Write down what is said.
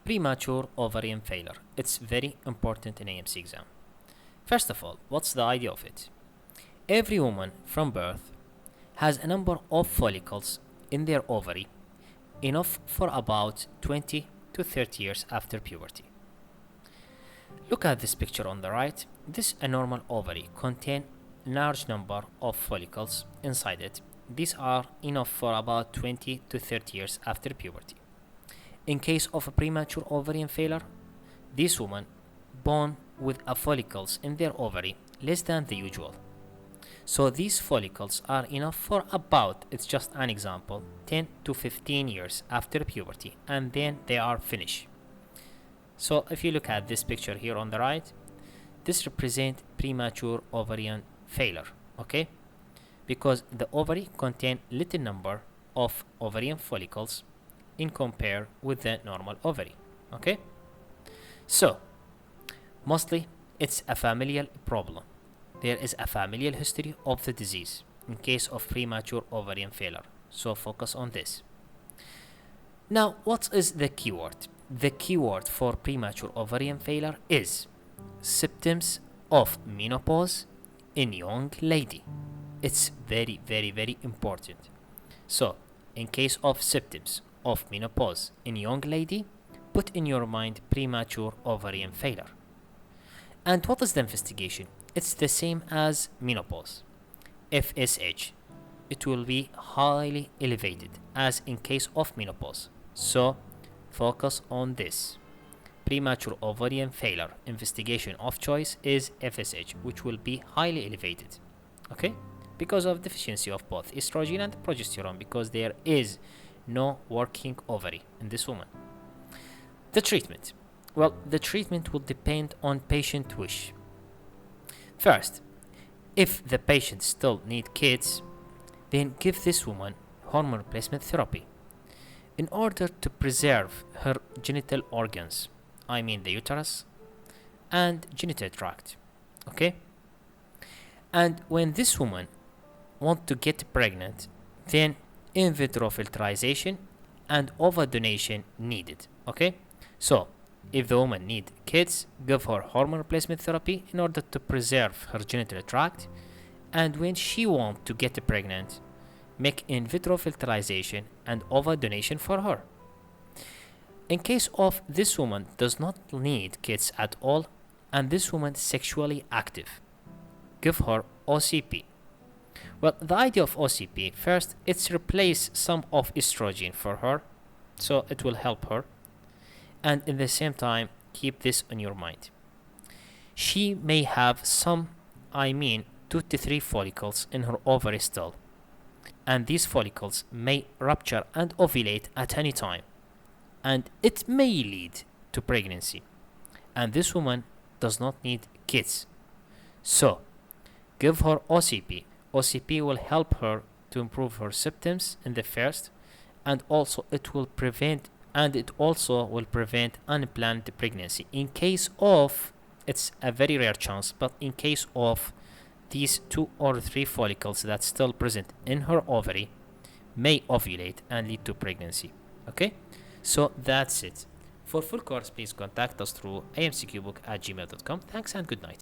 Premature ovarian failure. It's very important in AMC exam. First of all, what's the idea of it? Every woman from birth has a number of follicles in their ovary, enough for about 20 to 30 years after puberty. Look at this picture on the right. This a normal ovary contains large number of follicles inside it. These are enough for about 20 to 30 years after puberty. In case of a premature ovarian failure, this woman born with a follicles in their ovary less than the usual. So these follicles are enough for about, it's just an example, 10 to 15 years after puberty, and then they are finished. So if you look at this picture here on the right, this represents premature ovarian failure, okay? Because the ovary contain little number of ovarian follicles in compare with the normal ovary, okay? So mostly it's a familial problem. There is a familial history of the disease in case of premature ovarian failure, so focus on this. Now, what is the keyword? The keyword for premature ovarian failure is symptoms of menopause in young lady. It's very, very, very important. So, in case of symptoms of menopause in young lady, put in your mind premature ovarian failure. And what is the investigation? It's the same as menopause. FSH. It will be highly elevated as in case of menopause. So, focus on this. Premature ovarian failure investigation of choice is FSH, which will be highly elevated. Okay? Because of deficiency of both estrogen and progesterone, because there is no working ovary in this woman. The treatment. Well, the treatment will depend on patient wish. First, if the patient still need kids, then give this woman hormone replacement therapy in order to preserve her genital organs, I mean the uterus and genital tract, okay? And when this woman want to get pregnant, then in vitro fertilization and ovary donation needed, okay? So, if the woman need kids, give her hormone replacement therapy in order to preserve her genital tract, and when she want to get pregnant, make in vitro fertilization and ovary donation for her. In case of this woman does not need kids at all, and this woman sexually active, give her OCP. Well, the idea of OCP, first, it's replace some of estrogen for her, so it will help her. And in the same time, keep this on your mind. She may have 2 to 3 follicles in her ovary still. And these follicles may rupture and ovulate at any time. And it may lead to pregnancy. And this woman does not need kids. So, give her OCP. OCP will help her to improve her symptoms in the first, and also it will prevent unplanned pregnancy. In case of, it's a very rare chance, but in case of these 2 or 3 follicles that's still present in her ovary may ovulate and lead to pregnancy. Okay, so that's it. For full course, please contact us through amcqbook@gmail.com. Thanks and good night.